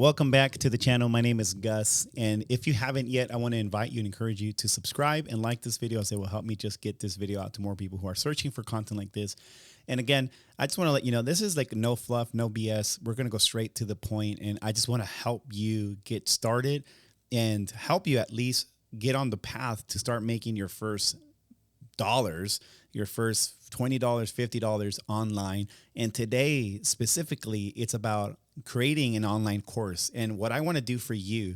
Welcome back to the channel. My name is Gus, and if you haven't yet, I want to invite you and encourage you to subscribe and like this video, as it will help me just get this video out to more people who are searching for content like this. And again, I just want to let you know, this is like no fluff, no BS. We're going to go straight to the point, and I just want to help you get started and help you at least get on the path to start making your first dollars, your first $20, $50 online. And today specifically, it's about creating an online course. And what I want to do for you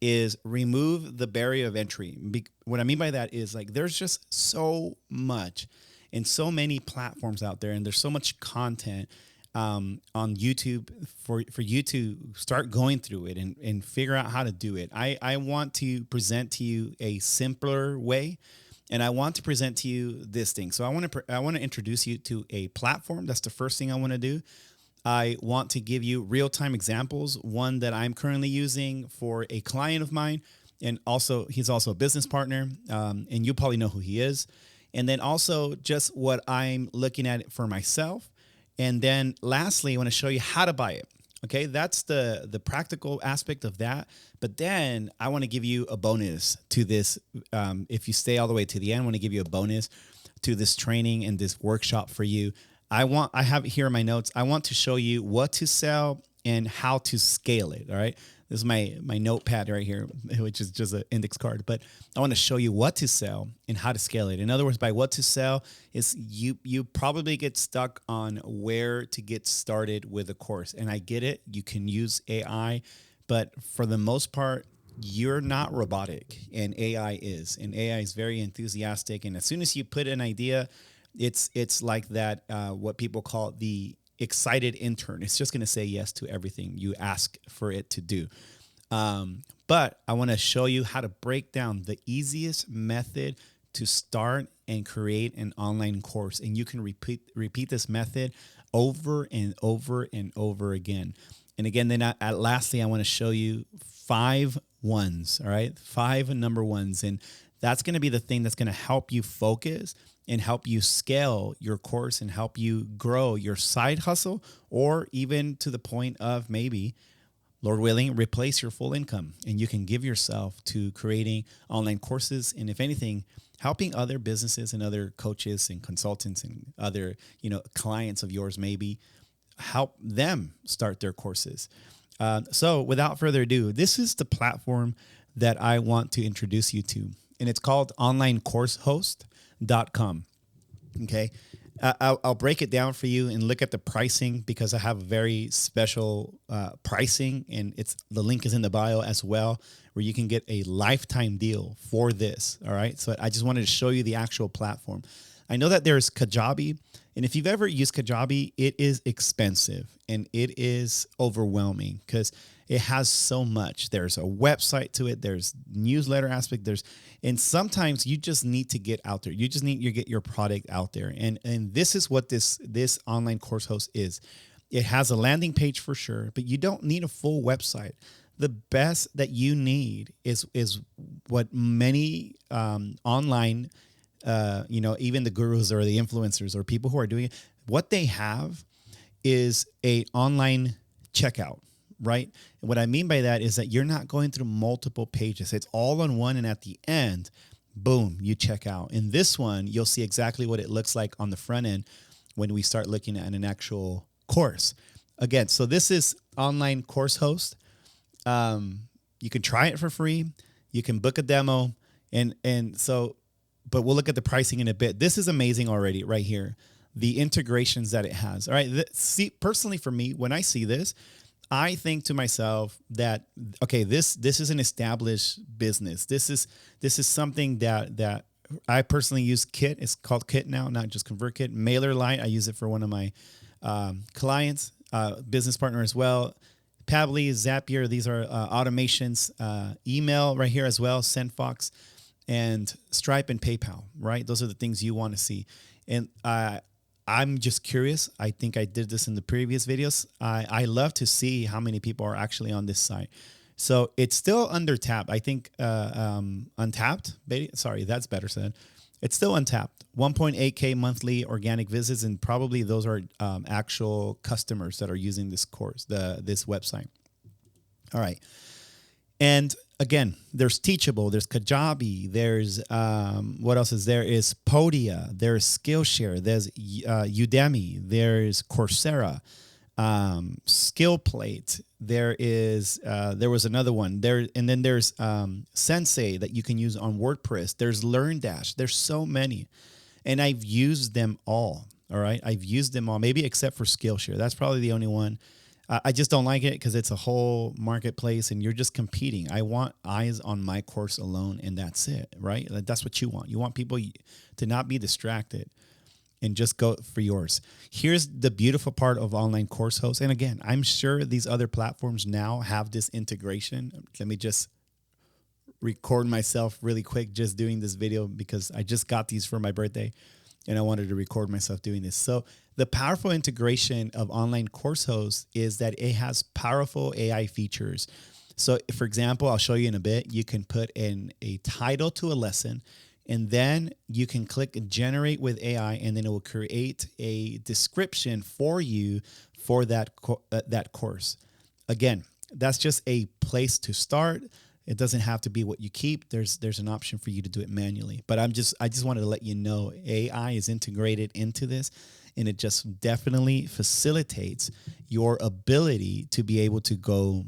is remove the barrier of entry. What I mean by that is, like, there's just so much and so many platforms out there, and there's so much content on YouTube for you to start going through it and figure out how to do it. I want to present to you a simpler way, and I want to present to you this thing. So I want to introduce you to a platform. That's the first thing I want to do. I want to give you real-time examples, one that I'm currently using for a client of mine, and also he's also a business partner, and you probably know who he is. And then also just what I'm looking at for myself. And then lastly, I want to show you how to buy it. Okay, that's the practical aspect of that. But then I want to give you a bonus to this. If you stay all the way to the end, I want to give you a bonus to this training and this workshop for you. I have it here in my notes. I want to show you what to sell and how to scale it. All right. This is my notepad right here, which is just an index card. But I want to show you what to sell and how to scale it. In other words, by what to sell is you probably get stuck on where to get started with a course. And I get it. You can use AI, but for the most part, you're not robotic, and AI is. And AI is very enthusiastic. And as soon as you put an idea, it's like that, what people call the excited intern. It's just going to say yes to everything you ask for it to do. But I want to show you how to break down the easiest method to start and create an online course. And you can repeat this method over and over and over again. And again, then lastly, I want to show you 5 ones. All right. 5 number ones. And that's going to be the thing that's going to help you focus and help you scale your course and help you grow your side hustle, or even to the point of maybe, Lord willing, replace your full income. And you can give yourself to creating online courses. And if anything, helping other businesses and other coaches and consultants and other, clients of yours, maybe help them start their courses. So without further ado, this is the platform that I want to introduce you to. And it's called onlinecoursehost.com. Okay. I'll break it down for you and look at the pricing, because I have a very special pricing, and the link is in the bio as well, where you can get a lifetime deal for this. All right. So I just wanted to show you the actual platform. I know that there's Kajabi, and if you've ever used Kajabi, it is expensive and it is overwhelming because it has so much. There's a website to it. There's newsletter aspect. And sometimes you just need to get out there. You just need to get your product out there. And this is what this online course host is. It has a landing page for sure, but you don't need a full website. The best that you need is what many online, even the gurus or the influencers or people who are doing it, what they have is a online checkout. Right. And what I mean by that is that you're not going through multiple pages. It's all on one. And at the end, boom, you check out. In this one, you'll see exactly what it looks like on the front end when we start looking at an actual course. Again, so this is online course host. You can try it for free. You can book a demo. But we'll look at the pricing in a bit. This is amazing already right here. The integrations that it has. All right. See, personally for me, when I see this, I think to myself that, okay, this is an established business. This is something that I personally use. Kit. It's called Kit now, not just ConvertKit. MailerLite. I use it for one of my clients, business partner as well. Pabbly, Zapier. These are automations. Email right here as well. SendFox, and Stripe and PayPal. Right. Those are the things you want to see. And I'm just curious. I think I did this in the previous videos. I love to see how many people are actually on this site. So it's still under tap. I think untapped. Sorry, that's better said. It's still untapped. 1.8K monthly organic visits, and probably those are actual customers that are using this course, this website. All right. And again, there's Teachable, there's Kajabi, there's what else is there? Is Podia, there's Skillshare, there's Udemy, there's Coursera, SkillPlate. There was another one there, and then there's Sensei that you can use on WordPress. There's LearnDash. There's so many, and I've used them all. All right, I've used them all, maybe except for Skillshare. That's probably the only one. I just don't like it because it's a whole marketplace and you're just competing. I want eyes on my course alone, and that's it, right? That's what you want. You want people to not be distracted and just go for yours. Here's the beautiful part of online course hosts. And again, I'm sure these other platforms now have this integration. Let me just record myself really quick just doing this video because I just got these for my birthday and I wanted to record myself doing this. So the powerful integration of online course hosts is that it has powerful AI features. So for example, I'll show you in a bit, you can put in a title to a lesson, and then you can click generate with AI, and then it will create a description for you for that course. Again, that's just a place to start. It doesn't have to be what you keep. There's an option for you to do it manually. But I just wanted to let you know AI is integrated into this, and it just definitely facilitates your ability to be able to go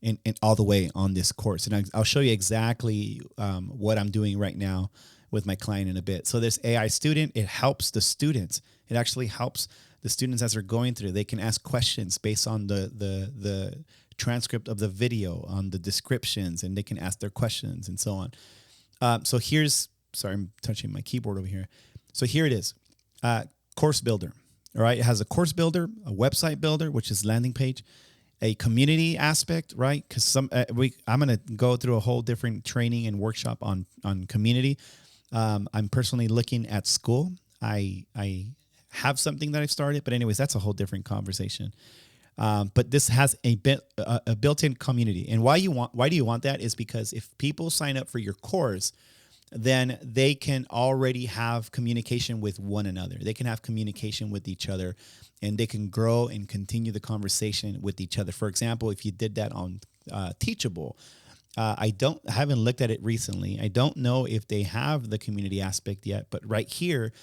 and all the way on this course. And I'll show you exactly what I'm doing right now with my client in a bit. So this AI student, it helps the students. It actually helps the students as they're going through. They can ask questions based on the transcript of the video, on the descriptions, and they can ask their questions and so on. So here's, sorry, I'm touching my keyboard over here. So here it is, course builder. All right, it has a course builder, a website builder, which is landing page, a community aspect, right? Because I'm going to go through a whole different training and workshop on community. I'm personally looking at school. I have something that I've started, but anyways, that's a whole different conversation. But this has a built-in community, and why do you want that is because if people sign up for your course, then they can already have communication with one another. They can have communication with each other, and they can grow and continue the conversation with each other. For example, if you did that on Teachable, I haven't looked at it recently. I don't know if they have the community aspect yet, but right here,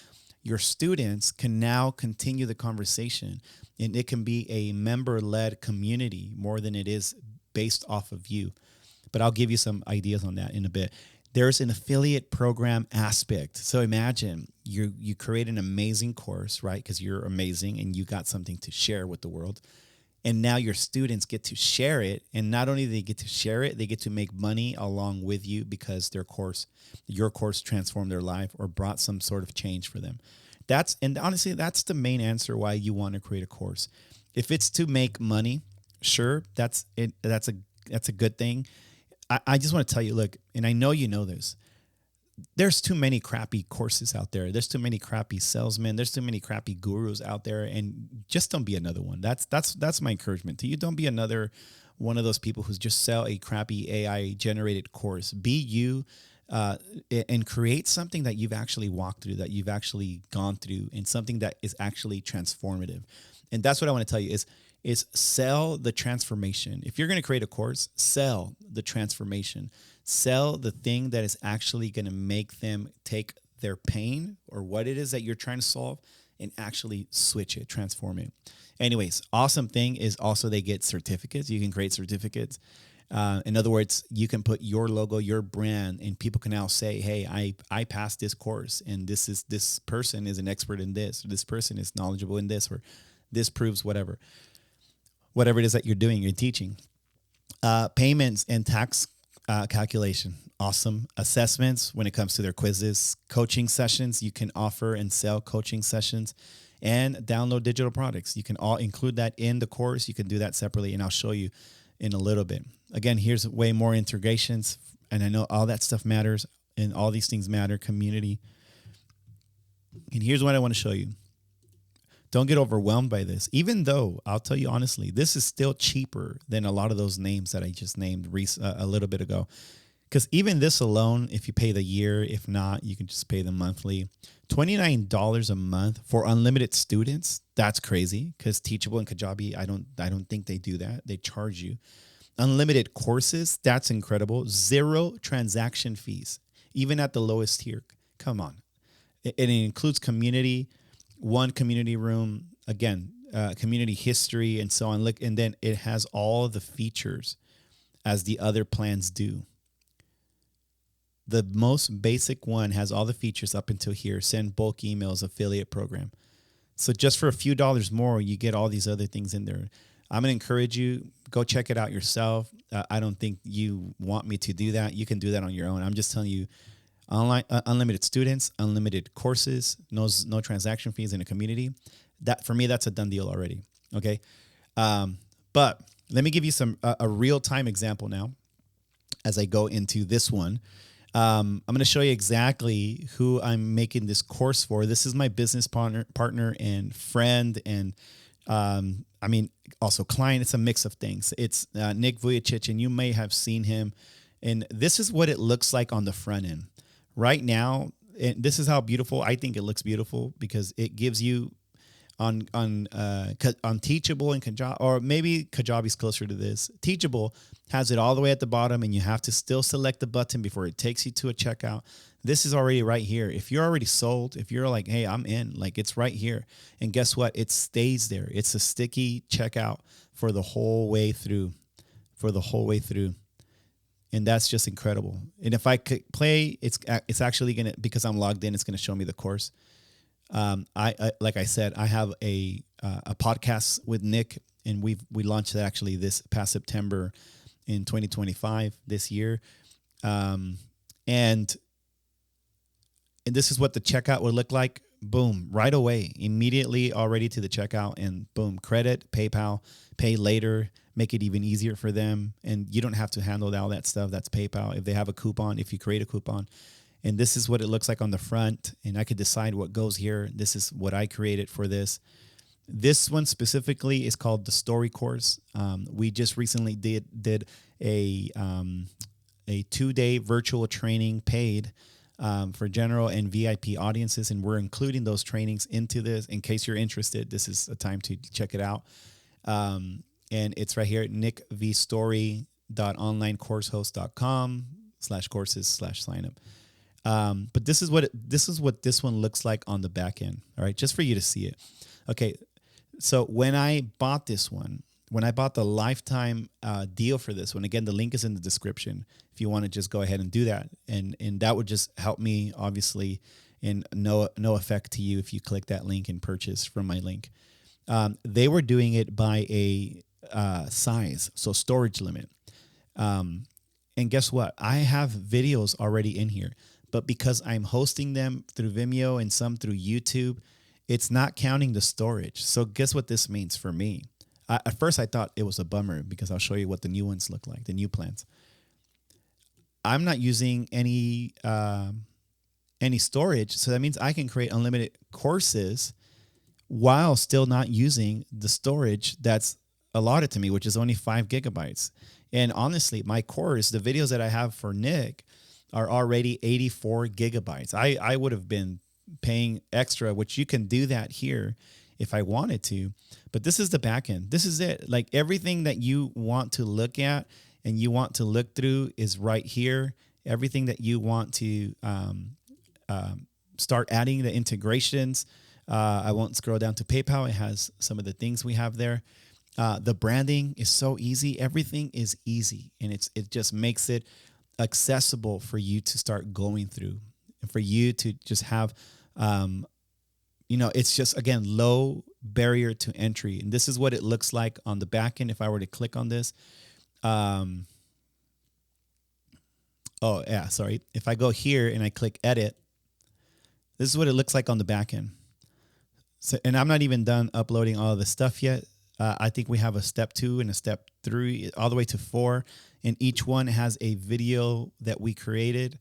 your students can now continue the conversation, and it can be a member-led community more than it is based off of you. But I'll give you some ideas on that in a bit. There's an affiliate program aspect. So imagine you create an amazing course, right? Because you're amazing and you got something to share with the world. And now your students get to share it. And not only do they get to share it, they get to make money along with you because your course transformed their life or brought some sort of change for them. And honestly, that's the main answer why you want to create a course. If it's to make money, sure, that's it. That's a good thing. I just want to tell you, look, and I know you know this, there's too many crappy courses out there. There's too many crappy salesmen. There's too many crappy gurus out there, and just don't be another one. That's my encouragement to you. Don't be another one of those people who just sell a crappy AI generated course. Be you, and create something that you've actually walked through, that you've actually gone through, and something that is actually transformative. And that's what I want to tell you is sell the transformation. If you're going to create a course, sell the transformation. Sell the thing that is actually going to make them take their pain or what it is that you're trying to solve and actually switch it, transform it. Anyways, awesome thing is also they get certificates. You can create certificates. In other words, you can put your logo, your brand, and people can now say, hey, I passed this course, and this person is an expert in this, or this person is knowledgeable in this, or this proves whatever it is that you're doing, you're teaching. Payments and tax calculation. Awesome. Assessments when it comes to their quizzes, coaching sessions. You can offer and sell coaching sessions and download digital products. You can all include that in the course. You can do that separately, and I'll show you in a little bit. Again, here's way more integrations, and I know all that stuff matters, and all these things matter, community. And here's what I want to show you. Don't get overwhelmed by this, even though I'll tell you honestly, this is still cheaper than a lot of those names that I just named a little bit ago. Because even this alone, if you pay the year, if not, you can just pay the monthly. $29 a month for unlimited students. That's crazy. Because Teachable and Kajabi, I don't think they do that. They charge you. unlimited courses. That's incredible. Zero transaction fees, even at the lowest tier. Come on. It includes community, one community room, again, community history, and so on. Look, and then it has all the features as the other plans do. The most basic one has all the features up until here. Send bulk emails, affiliate program. So just for a few dollars more, you get all these other things in there. I'm going to encourage you, go check it out yourself. I don't think you want me to do that. You can do that on your own. I'm just telling you, online, unlimited students, unlimited courses, no transaction fees in a community. That, for me, that's a done deal already. Okay. But let me give you a real-time example now as I go into this one. I'm going to show you exactly who I'm making this course for. This is my business partner and friend, and also client. It's a mix of things. It's Nick Vujicic, and you may have seen him. And this is what it looks like on the front end right now. And this is how beautiful I think it looks beautiful, because it gives you on Teachable and Kajabi, or maybe Kajabi's closer to this. Teachable has it all the way at the bottom, and you have to still select the button before it takes you to a checkout. This is already right here. If you're already sold, if you're like, hey, I'm in, like, it's right here. And guess what? It stays there. It's a sticky checkout for the whole way through, And that's just incredible. And if I could play, it's actually going to, because I'm logged in, it's going to show me the course. I like I said, I have a podcast with Nick, and we launched that actually this past September in 2025 this year. And this is what the checkout would look like. Boom, right away, immediately already to the checkout, and boom, credit, PayPal, pay later, make it even easier for them. And you don't have to handle all that stuff. That's PayPal. If they have a coupon, if you create a coupon. And this is what it looks like on the front. And I could decide what goes here. This is what I created for this. This one specifically is called the Story Course. We just recently did a 2-day virtual training paid for general and VIP audiences. And we're including those trainings into this. In case you're interested, this is a time to check it out. And it's right here at nickvstory.onlinecoursehost.com/courses/signup. But this is what this one looks like on the back end. All right, just for you to see it. Okay, so when I bought this one, when I bought the lifetime deal for this one, again, the link is in the description if you want to just go ahead and do that, and that would just help me, obviously, and no effect to you if you click that link and purchase from my link. They were doing it by a size, so storage limit. And guess what? I have videos already in here. But because I'm hosting them through Vimeo and some through YouTube, it's not counting the storage. So guess what this means for me? At first, I thought it was a bummer, because I'll show you what the new ones look like, the new plans. I'm not using any storage. So that means I can create unlimited courses while still not using the storage that's allotted to me, which is only 5 gigabytes. And honestly, my course, the videos that I have for Nick, are already 84 gigabytes. I would have been paying extra, which you can do that here if I wanted to. But this is the back end. This is it. Like, everything that you want to look at and you want to look through is right here. Everything that you want to start adding, the integrations. I won't scroll down to PayPal. It has some of the things we have there. The branding is so easy. Everything is easy, and it just makes it accessible for you to start going through, and for you to just have, it's just, again, low barrier to entry. And this is what it looks like on the back end. If I were to click on this, if I go here and I click edit, this is what it looks like on the back end. So, and I'm not even done uploading all of the stuff yet. I think we have a step 2 and a step 3, all the way to 4. And each one has a video that we created.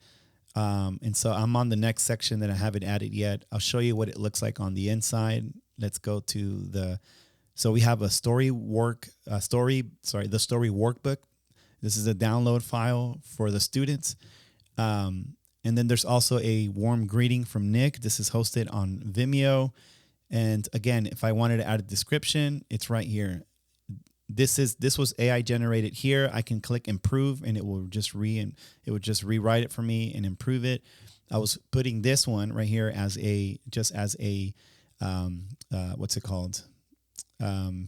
And so I'm on the next section that I haven't added yet. I'll show you what it looks like on the inside. Let's go to so we have the story workbook. This is a download file for the students. And then there's also a warm greeting from Nick. This is hosted on Vimeo. And again, if I wanted to add a description, it's right here. this was AI generated here. I can click improve and it will just rewrite it for me and improve it. I was putting this one right here as a what's it called?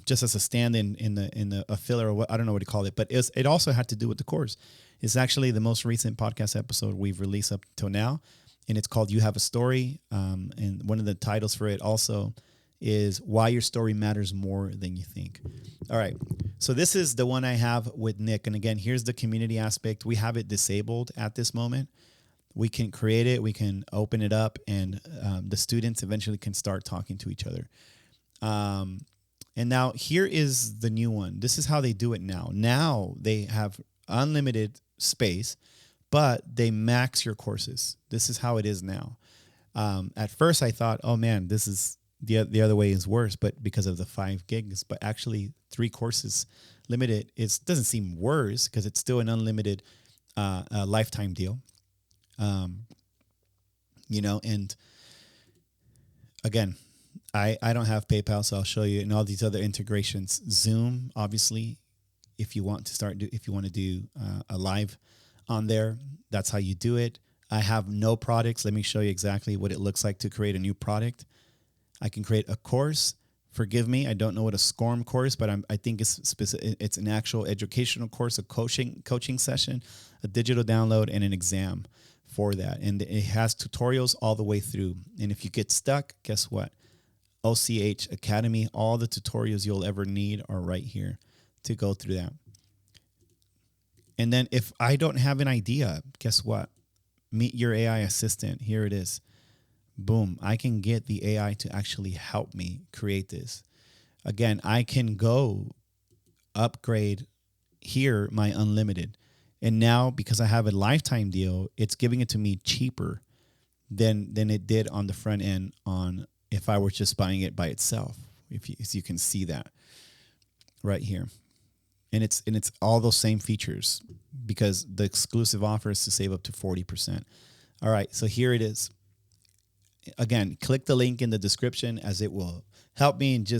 Just as a stand in a filler, or what, I don't know what to call it, but it also had to do with the course. It's actually the most recent podcast episode we've released up till now, and it's called "You Have a Story." And one of the titles for it also is "Why Your Story Matters More Than You Think." All right, so this is the one I have with Nick, and again, here's the community aspect. We have it disabled at this moment. We can create it, we can open it up, and the students eventually can start talking to each other. And now here is the new one. This is how they do it now. Now they have unlimited space, but they max your courses. This is how it is now. At first I thought, oh man, this is the other way is worse, but because of the 5 gigs, but actually 3 courses limited, it doesn't seem worse because it's still an unlimited lifetime deal. And again, I don't have PayPal, so I'll show you, and all these other integrations. Zoom, obviously, if you want to do a live on there, that's how you do it. I have no products. Let me show you exactly what it looks like to create a new product. I can create a course. Forgive me, I don't know what a SCORM course, but I think it's specific. It's an actual educational course, a coaching session, a digital download, and an exam for that. And it has tutorials all the way through. And if you get stuck, guess what? OCH Academy, all the tutorials you'll ever need are right here to go through that. And then if I don't have an idea, guess what? Meet your AI assistant. Here it is. Boom. I can get the AI to actually help me create this. Again, I can go upgrade here my unlimited. And now, because I have a lifetime deal, it's giving it to me cheaper than it did on the front end on if I were just buying it by itself. As you can see that right here. And it's all those same features because the exclusive offer is to save up to 40%. All right, so here it is. Again, click the link in the description as it will help me, and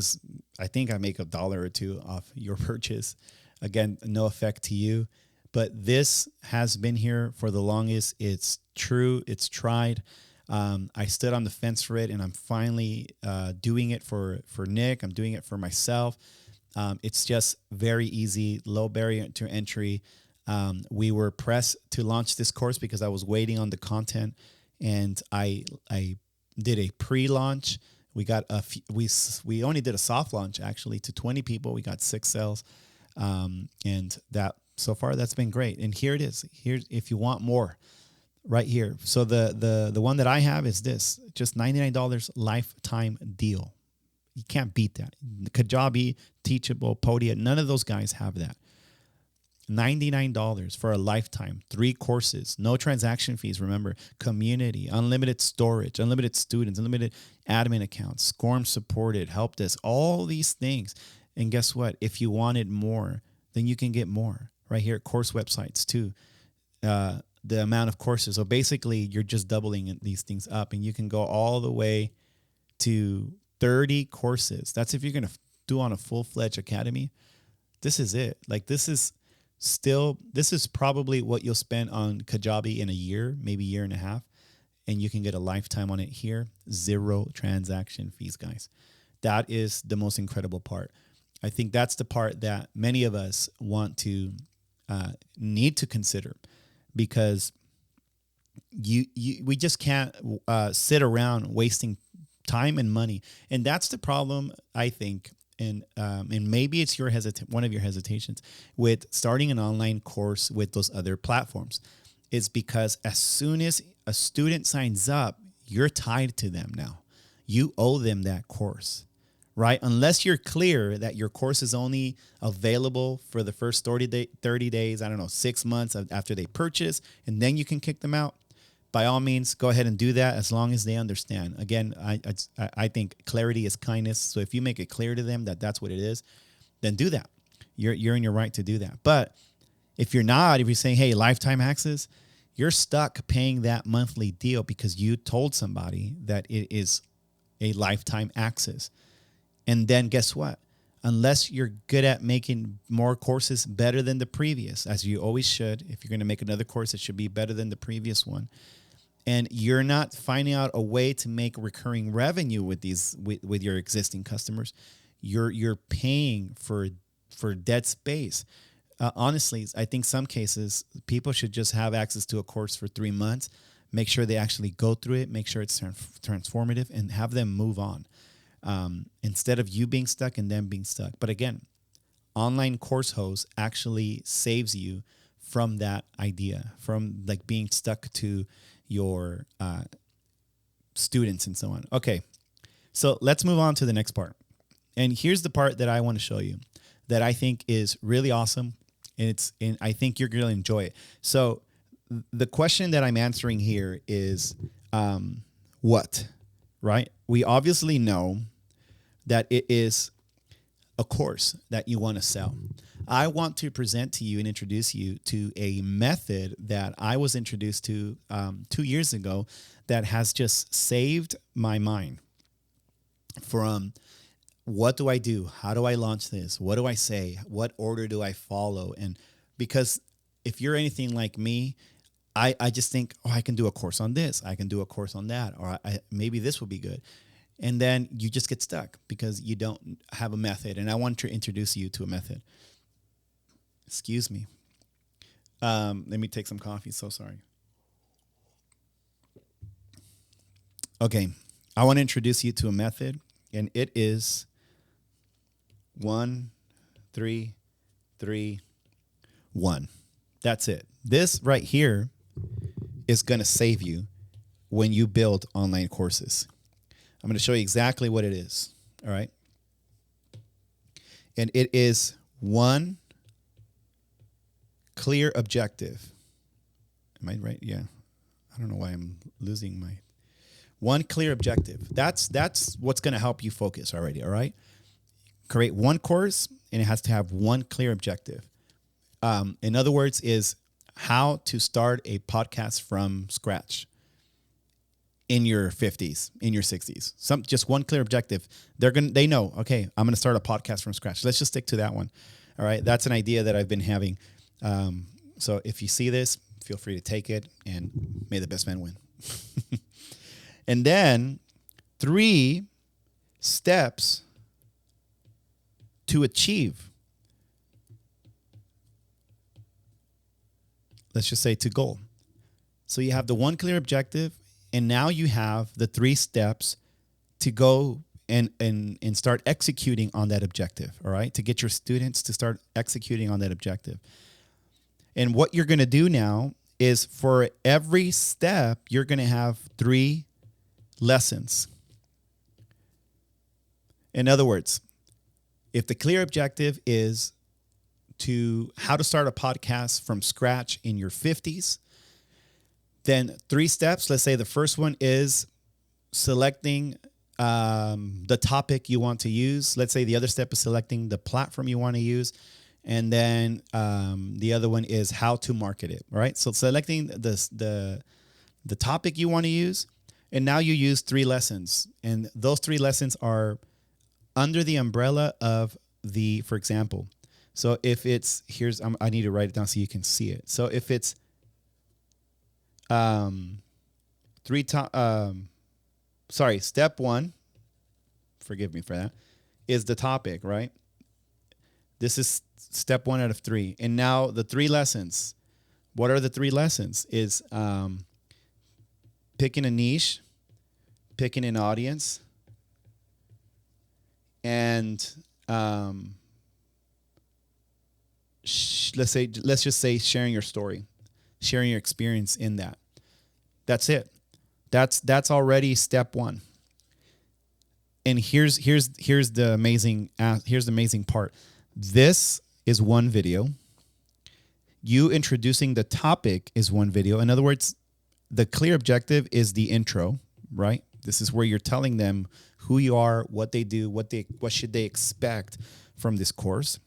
I think I make $1 or $2 off your purchase. Again, no effect to you, but this has been here for the longest. It's true. It's tried. I stood on the fence for it, and I'm finally doing it for Nick. I'm doing it for myself. It's just very easy, low barrier to entry. We were pressed to launch this course because I was waiting on the content, and I did a pre-launch. We only did a soft launch actually to 20 people. We got 6 sales, and that so far that's been great. And here it is. Here, if you want more, right here. So the one that I have is this, just $99 lifetime deal. You can't beat that. Kajabi, Teachable, Podia, none of those guys have that. $99 for a lifetime, 3 courses, no transaction fees. Remember, community, unlimited storage, unlimited students, unlimited admin accounts, SCORM supported, help desk, all these things. And guess what? If you wanted more, then you can get more right here. Course websites too. The amount of courses. So basically, you're just doubling these things up, and you can go all the way to 30 courses. That's if you're going to do on a full-fledged academy. This is it. Like this is probably what you'll spend on Kajabi in a year, maybe year and a half, and you can get a lifetime on it here. 0 transaction fees, guys. That is the most incredible part. I think that's the part that many of us need to consider, because we just can't sit around wasting time and money. And that's the problem, I think. And maybe it's one of your hesitations with starting an online course with those other platforms, is because as soon as a student signs up, you're tied to them now. You owe them that course, right? Unless you're clear that your course is only available for the first 30 days, 6 months after they purchase, and then you can kick them out. By all means, go ahead and do that as long as they understand. Again, I think clarity is kindness. So if you make it clear to them that that's what it is, then do that. You're in your right to do that. But if you're saying, hey, lifetime access, you're stuck paying that monthly deal because you told somebody that it is a lifetime access. And then guess what? unless you're good at making more courses better than the previous, as you always should. If you're going to make another course, it should be better than the previous one. And you're not finding out a way to make recurring revenue with these with your existing customers, you're paying for dead space. Honestly, I think some cases people should just have access to a course for 3 months, make sure they actually go through it, make sure it's transformative, and have them move on, instead of you being stuck and them being stuck. But again, online course host actually saves you from that idea, from like being stuck to your students and so on. Okay, so let's move on to the next part. And here's the part that I want to show you that I think is really awesome. And I think you're going to enjoy it. So the question that I'm answering here is what, right? We obviously know that it is a course that you want to sell. I want to present to you and introduce you to a method that I was introduced to 2 years ago that has just saved my mind from what do I do? How do I launch this? What do I say? What order do I follow? And because if you're anything like me, I just think, oh, I can do a course on this. I can do a course on that. Or maybe this will be good. And then you just get stuck because you don't have a method. And I want to introduce you to a method. Excuse me. Let me take some coffee. So sorry. Okay. I want to introduce you to a method, and it is 1, 3, 3, 1. That's it. This right here is going to save you when you build online courses. I'm going to show you exactly what it is. All right. And it is one clear objective. Am I right? Yeah. I don't know why I'm losing my one clear objective. That's what's going to help you focus already. All right. Create one course, and it has to have one clear objective. In other words, is how to start a podcast from scratch in your 50s, in your 60s. Just one clear objective. They know, okay, I'm going to start a podcast from scratch. Let's just stick to that one. All right. That's an idea that I've been having. So if you see this, feel free to take it, and may the best man win. And then 3 steps to achieve. Let's just say to goal. So you have the one clear objective, and now you have the 3 steps to go and start executing on that objective, all right? To get your students to start executing on that objective. And what you're going to do now is for every step, you're going to have 3 lessons. In other words, if the clear objective is to how to start a podcast from scratch in your 50s, then 3 steps. Let's say the first one is selecting the topic you want to use. Let's say the other step is selecting the platform you want to use. And then the other one is how to market it, right? So selecting the topic you want to use, and now you use 3 lessons. And those 3 lessons are under the umbrella of for example, so if it's, I need to write it down so you can see it. So if it's step 1, forgive me for that, is the topic, right? This is step 1 out of 3. And now the 3 lessons. What are the 3 lessons? Is picking a niche, picking an audience, and let's just say sharing your story, sharing your experience in that. That's it. That's already step 1. And here's the amazing part. This is one video. You introducing the topic is one video. In other words, the clear objective is the intro, right? This is where you're telling them who you are, what they do, what should they expect from this course.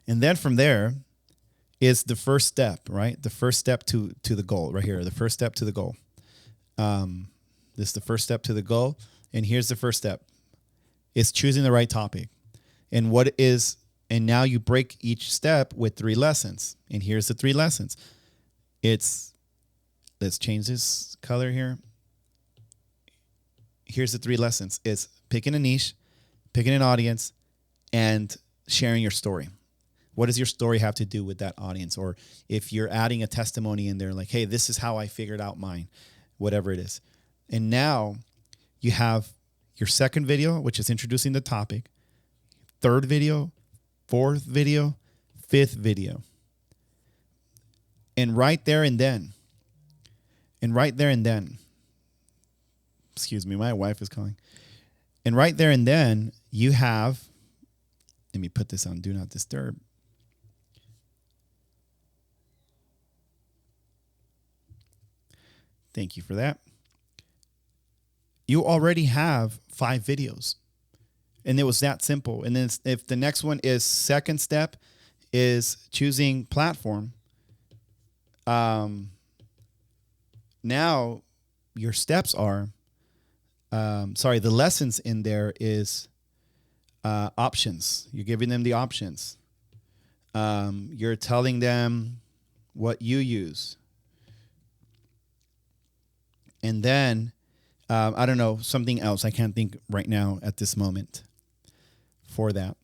And then from there is the first step, right? The first step to the goal right here. The first step to the goal. This is the first step to the goal. And here's the first step. It's choosing the right topic. And what is, and now you break each step with 3 lessons. And here's the 3 lessons. Let's change this color here. Here's the 3 lessons. It's picking a niche, picking an audience, and sharing your story. What does your story have to do with that audience? Or if you're adding a testimony in there, like, hey, this is how I figured out mine, whatever it is. And now you have your second video, which is introducing the topic, third video, fourth video, fifth video. And right there and then, excuse me, my wife is calling. And right there and then you have, let me put this on Do Not Disturb. Thank you for that. You already have 5 videos. And it was that simple. And then if the next one is second step is choosing platform, now your steps are, the lessons in there is options. You're giving them the options. You're telling them what you use. And then, I don't know, something else. I can't think right now at this moment for that.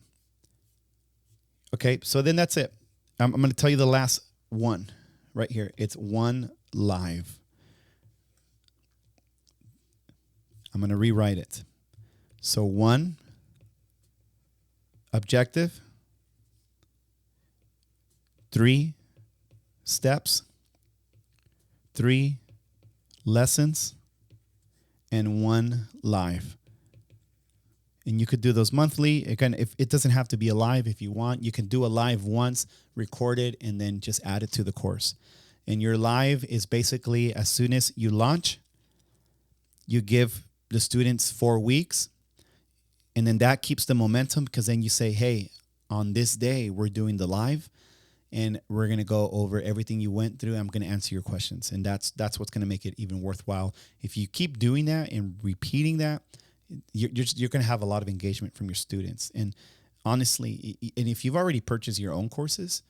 Okay, so then that's it. I'm going to tell you the last one right here. It's one live. I'm going to rewrite it. So 1 objective, 3 steps, 3 lessons, and 1 live. And you could do those monthly. Again, if it doesn't have to be a live, if you want, you can do a live once, record it, and then just add it to the course. And your live is basically as soon as you launch, you give the students 4 weeks, and then that keeps the momentum, because then you say, hey, on this day, we're doing the live, and we're going to go over everything you went through. I'm going to answer your questions. And that's what's going to make it even worthwhile. If you keep doing that and repeating that, you're going to have a lot of engagement from your students. And honestly, and if you've already purchased your own courses,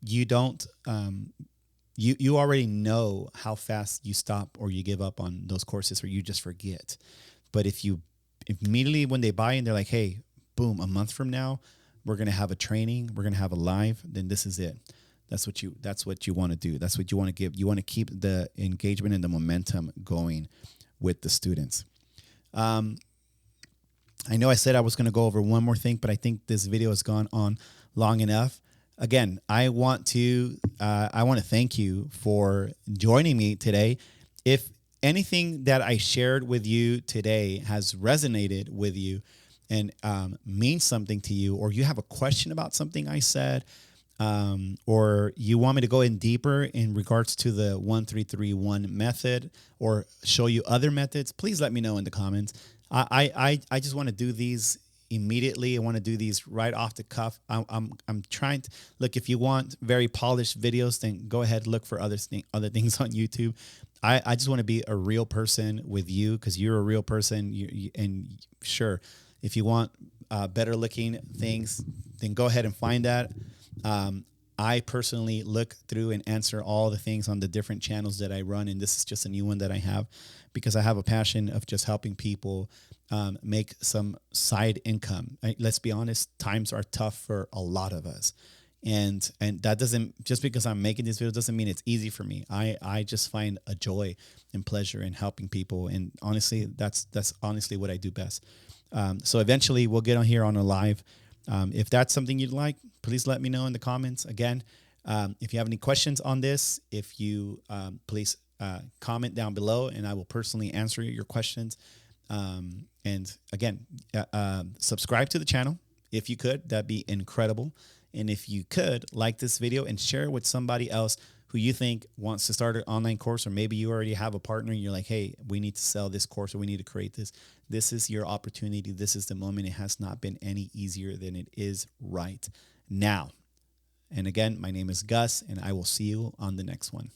you already know how fast you stop or you give up on those courses, or you just forget. But if you immediately when they buy in, they're like, hey, boom, a month from now, we're going to have a training, we're going to have a live, then this is it. That's what you want to do. That's what you want to give. You want to keep the engagement and the momentum going with the students. I know I said I was going to go over one more thing, but I think this video has gone on long enough. Again, I want to thank you for joining me today. If anything that I shared with you today has resonated with you and means something to you, or you have a question about something I said, or you want me to go in deeper in regards to the 1-3-3-1 method, or show you other methods, please let me know in the comments. I just want to do these immediately. I want to do these right off the cuff. I'm trying to look. If you want very polished videos, then go ahead, look for other things on YouTube. I just want to be a real person with you, because you're a real person. And sure, if you want better looking things, then go ahead and find that. I personally look through and answer all the things on the different channels that I run, and this is just a new one that I have, because I have a passion of just helping people make some side income. Let's be honest, times are tough for a lot of us. And that doesn't, just because I'm making these videos doesn't mean it's easy for me. I just find a joy and pleasure in helping people. And honestly, that's honestly what I do best. So eventually we'll get on here on a live. If that's something you'd like, please let me know in the comments. Again, if you have any questions on this, if you please comment down below, and I will personally answer your questions. And again, subscribe to the channel if you could. That'd be incredible. And if you could, like this video and share it with somebody else who you think wants to start an online course, or maybe you already have a partner and you're like, hey, we need to sell this course, or we need to create this. This is your opportunity. This is the moment. It has not been any easier than it is right now. And again, my name is Gus, and I will see you on the next one.